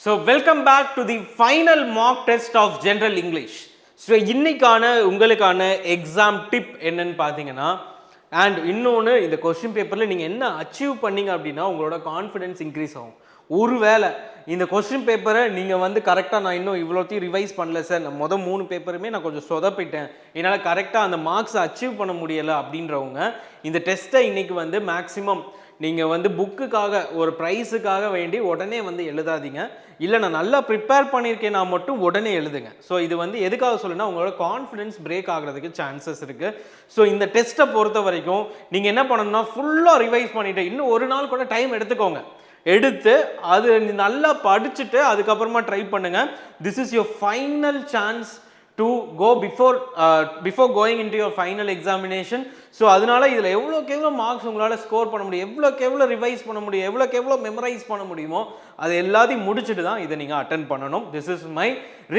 So welcome back to the final mock test of General English. So இன்னைக்கான உங்களுக்கான exam tip என்னன்னு பார்த்தீங்கன்னா and இன்னொன்று இந்த கொஸ்டின் பேப்பரில் நீங்கள் என்ன அச்சீவ் பண்ணீங்க அப்படின்னா உங்களோட கான்ஃபிடென்ஸ் இன்க்ரீஸ் ஆகும். ஒருவேளை இந்த கொஸ்டின் பேப்பரை நீங்கள் வந்து கரெக்டாக நான் இன்னும் இவ்வளோத்தையும் ரிவைஸ் பண்ணல சார், நான் மொதல் 3 பேப்பருமே நான் கொஞ்சம் சொதப்பிட்டேன், என்னால் கரெக்டாக அந்த மார்க்ஸை அச்சீவ் பண்ண முடியலை அப்படின்றவங்க இந்த டெஸ்ட்டை இன்றைக்கி வந்து மேக்ஸிமம் நீங்கள் வந்து புக்குக்காக ஒரு ப்ரைஸுக்காக வேண்டி உடனே வந்து எழுதாதீங்க. இல்லை நான் நல்லா ப்ரிப்பேர் பண்ணியிருக்கேன்னா மட்டும் உடனே எழுதுங்க. ஸோ இது வந்து எதுக்காக சொல்லுன்னா உங்களோட கான்ஃபிடென்ஸ் பிரேக் ஆகிறதுக்கு சான்சஸ் இருக்குது. ஸோ இந்த டெஸ்ட்டை பொறுத்த வரைக்கும் நீங்கள் என்ன பண்ணணும்னா ஃபுல்லாக ரிவைஸ் பண்ணிவிட்டு இன்னும் ஒரு நாள் கூட டைம் எடுத்துக்கோங்க. எடுத்து அது நல்லா படிச்சுட்டு அதுக்கப்புறமா ட்ரை பண்ணுங்கள். This is your final chance to go before going into your final examination. So அதனால இதில் எவ்வளோக்கு எவ்வளோ மார்க்ஸ் உங்களால் ஸ்கோர் பண்ண முடியும், எவ்வளோக்கு எவ்வளோ ரிவைஸ் பண்ண முடியும், எவ்வளோக்கு எவ்வளோ மெமரைஸ் பண்ண முடியுமோ அது எல்லாத்தையும் முடிச்சுட்டு தான் இதை நீங்கள் அட்டென்ட் பண்ணணும். This is my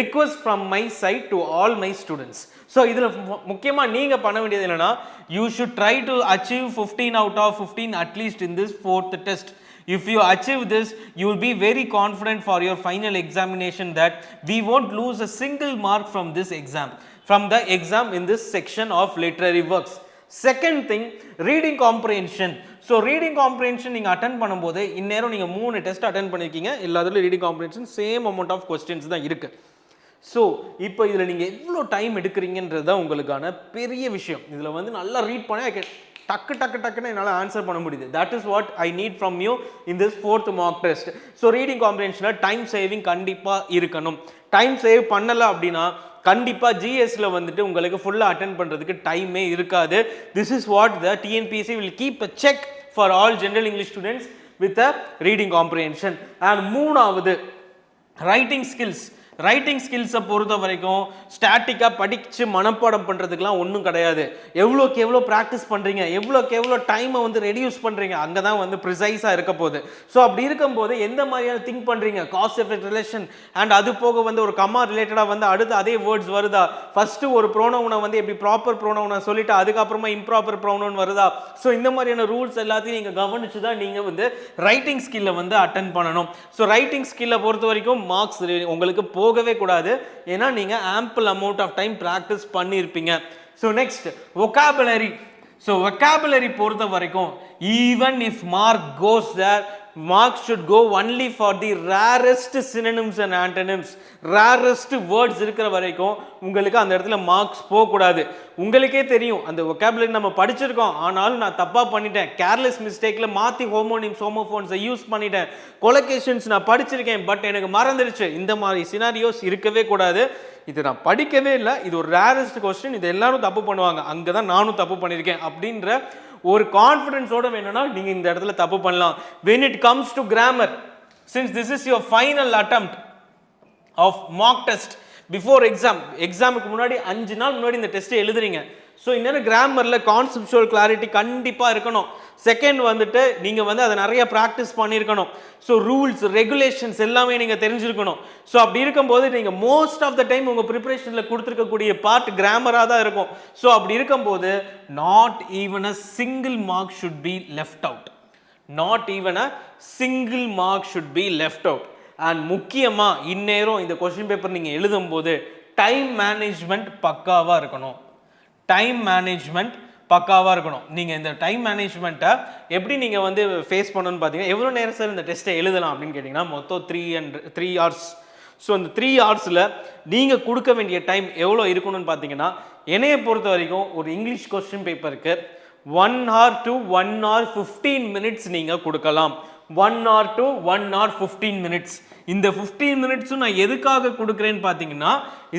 request from my side to all my students. So இதில் முக்கியமாக நீங்கள் பண்ண வேண்டியது என்னென்னா you should try to achieve 15 out of 15 at least in this 4th test. If you achieve this, you will be very confident for your final examination that we won't lose a single mark from this exam, from the exam in this section of literary works. Second thing, reading comprehension. So reading comprehension நீங்கள் attend பண்ணும்போது இந்நேரம் நீங்கள் 3 test attend பண்ணியிருக்கீங்க. எல்லாத்துலையும் reading comprehension same amount of questions தான் இருக்குது. So இப்போ இதில் நீங்கள் எவ்வளோ டைம் எடுக்கிறீங்கன்றது தான் உங்களுக்கான பெரிய விஷயம். இதில் வந்து நல்லா ரீட் பண்ண டக்குன்னு என்னால் ஆன்சர் பண்ண முடியுது. That is what I need from you in this 4th mark test. So reading காம்ப்ரிஹென்ஷனில் டைம் சேவிங் கண்டிப்பாக இருக்கணும். டைம் சேவ் பண்ணலை அப்படின்னா கண்டிப்பாக ஜிஎஸ்ல வந்துட்டு உங்களுக்கு ஃபுல்லாக அட்டென்ட் பண்ணுறதுக்கு டைமே இருக்காது. This is what the TNPSC will keep a check for all general English students with a reading comprehension. And மூணாவது ரைட்டிங் ஸ்கில்ஸ். ரைட்டிங் ஸ்கில்ஸை பொறுத்த வரைக்கும் ஸ்டாட்டிக்காக படித்து மனப்பாடம் பண்ணுறதுக்குலாம் ஒன்றும் கிடையாது. எவ்வளோக்கு எவ்வளோ ப்ராக்டிஸ் பண்ணுறீங்க, எவ்வளோக்கு எவ்வளோ டைமை வந்து ரெடியூஸ் பண்ணுறீங்க, அங்கே தான் வந்து ப்ரிசைஸாக இருக்க போகுது. ஸோ அப்படி இருக்கும்போது எந்த மாதிரியான திங்க் பண்ணுறீங்க, காஸ் எஃபெக்ட் ரிலேஷன் அண்ட் அது போக வந்து ஒரு கம்மா ரிலேட்டடாக வந்து அடுத்து அதே வேர்ட்ஸ் வருதா, ஃபஸ்ட்டு ஒரு ப்ரோனவுனை வந்து எப்படி ப்ராப்பர் ப்ரோனவுனை சொல்லிட்டு அதுக்கப்புறமா இம்ப்ராப்பர் ப்ரோனவுன் வருதா. ஸோ இந்த மாதிரியான ரூல்ஸ் எல்லாத்தையும் நீங்கள் கவனித்து தான் நீங்கள் வந்து ரைட்டிங் ஸ்கில்லை வந்து அட்டென்ட் பண்ணணும். ஸோ ரைட்டிங் ஸ்கில்லை பொறுத்த வரைக்கும் மார்க்ஸ் உங்களுக்கு போகவே கூடாது, ஏன்னா நீங்க ample amount of time practice பண்ணியிருப்பீங்க. So next vocabulary. So vocabulary பொறுத்த வரைக்கும் even if mark goes there, marks should go only for the rarest synonyms and antonyms. rarest words இருக்கிற வரைக்கும் உங்களுக்கு அந்த இடத்துல மார்க்ஸ் போகக்கூடாது. உங்களுக்கே தெரியும் அந்த vocabulary நம்ம படிச்சிருக்கோம், ஆனாலும் நான் தப்பாக பண்ணிட்டேன், கேர்லெஸ் மிஸ்டேக்கில் மாற்றி ஹோமோனிம்ஸ் ஹோமோஃபோன்ஸை யூஸ் பண்ணிட்டேன், கொலோகேஷன்ஸ் நான் படிச்சிருக்கேன் பட் எனக்கு மறந்துடுச்சு, இந்த மாதிரி சினாரியோஸ் இருக்கவே கூடாது. இது நான் படிக்கவே இல்லை, இது ஒரு ரேரஸ்ட் கொஸ்டின், இது எல்லாரும் தப்பு பண்ணுவாங்க, அங்கே தான் நானும் தப்பு பண்ணியிருக்கேன் அப்படின்ற ஒரு கான்ஃபிடன்ஸோட வேணும்னா நீங்கள் இந்த இடத்துல தப்பு பண்ணலாம். when it comes to grammar, since this is your final attempt of mock test before எக்ஸாமுக்கு முன்னாடி 5 நாள் முன்னாடி இந்த டெஸ்ட்டை எழுதுறீங்க. ஸோ இன்னும் கிராமரில் கான்செப்சுவல் கிளாரிட்டி கண்டிப்பாக இருக்கணும். செகண்ட் வந்துட்டு நீங்கள் வந்து அதை நிறைய ப்ராக்டிஸ் பண்ணியிருக்கணும். ஸோ ரூல்ஸ் ரெகுலேஷன்ஸ் எல்லாமே நீங்கள் தெரிஞ்சிருக்கணும். ஸோ அப்படி இருக்கும்போது நீங்கள் மோஸ்ட் ஆஃப் த டைம் உங்கள் ப்ரிப்பரேஷனில் கொடுத்துருக்கக்கூடிய பார்ட் கிராமராக தான் இருக்கும். ஸோ அப்படி இருக்கும்போது not even a single mark should be left out. Not even a single mark should be left out. And முக்கியமாக இந்நேரம் இந்த கொஸ்டின் பேப்பர் நீங்கள் எழுதும்போது டைம் மேனேஜ்மெண்ட் பக்காவாக இருக்கணும். டைம் மேனேஜ்மெண்ட் பக்காவாக இருக்கணும். நீங்கள் இந்த டைம் மேனேஜ்மெண்ட்டை எப்படி நீங்கள் வந்து ஃபேஸ் பண்ணணும்னு பார்த்தீங்கன்னா, எவ்வளோ நேரம் சார் இந்த டெஸ்ட்டை எழுதலாம் அப்படின்னு கேட்டிங்கன்னா மொத்தம் 3 hours. ஸோ அந்த 3 hours நீங்கள் கொடுக்க வேண்டிய டைம் எவ்வளோ இருக்கணும்னு பார்த்தீங்கன்னா, என்னையை பொறுத்த வரைக்கும் ஒரு இங்கிலீஷ் கொஸ்டின் பேப்பருக்கு 1 hour to 1 hour 15 minutes நீங்கள் கொடுக்கலாம். 1 hour to 1 hour 15 minutes. இந்த 15 மினிட்ஸும் நான் எதுக்காக கொடுக்குறேன்னு பார்த்தீங்கன்னா,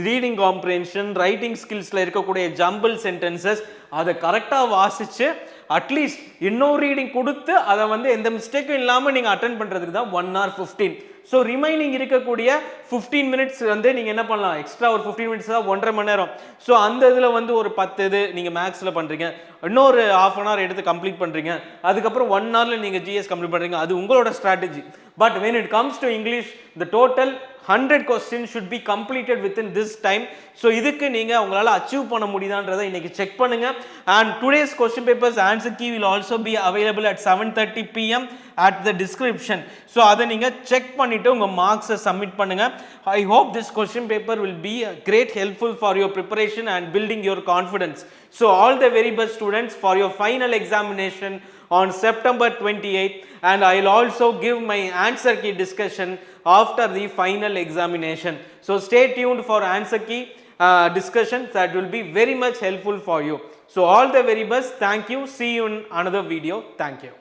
ரீடிங் காம்ப்ரிஹென்ஷன் ரைட்டிங் ஸ்கில்ஸில் இருக்கக்கூடிய ஜம்பிள் சென்டென்சஸ் அதை கரெக்டாக வாசித்து அட்லீஸ்ட் இன்னொரு ரீடிங் கொடுத்து அதை வந்து எந்த மிஸ்டேக்கும் இல்லாமல் நீங்கள் அட்டென்ட் பண்ணுறதுக்கு தான் 1 hour 15. ஸோ ரிமைனிங் இருக்கக்கூடிய 15 minutes வந்து நீங்கள் என்ன பண்ணலாம், எக்ஸ்ட்ரா ஒரு 15 minutes தான் 1.5 மணி நேரம். ஸோ அந்த இதில் வந்து ஒரு 10 இது நீங்கள் மேக்ஸில் பண்ணுறீங்க, இன்னொரு ½ an hour எடுத்து கம்ப்ளீட் பண்ணுறீங்க, அதுக்கப்புறம் 1 hour நீங்கள் ஜிஎஸ் கம்ப்ளீட் பண்ணுறீங்க, அது உங்களோட strategy. But when it comes to English, the total 100 questions should be completed within this time. So இதுக்கு நீங்க உங்களால அச்சீவ் பண்ண முடியுதான்றதை இன்னைக்கு செக் பண்ணுங்க. And today's question papers answer key will also be available at 7:30 pm at the description. So அதை நீங்க check பண்ணிட்டு உங்க மார்க்ஸை சப்மிட் பண்ணுங்க. I hope this question paper will be a great helpful for your preparation and building your confidence. So all the very best students for your final examination on September 28th, and I'll also give my answer key discussion after the final examination. So stay tuned for answer key discussions that will be very much helpful for you. So all the very best. Thank you. See you in another video. Thank you.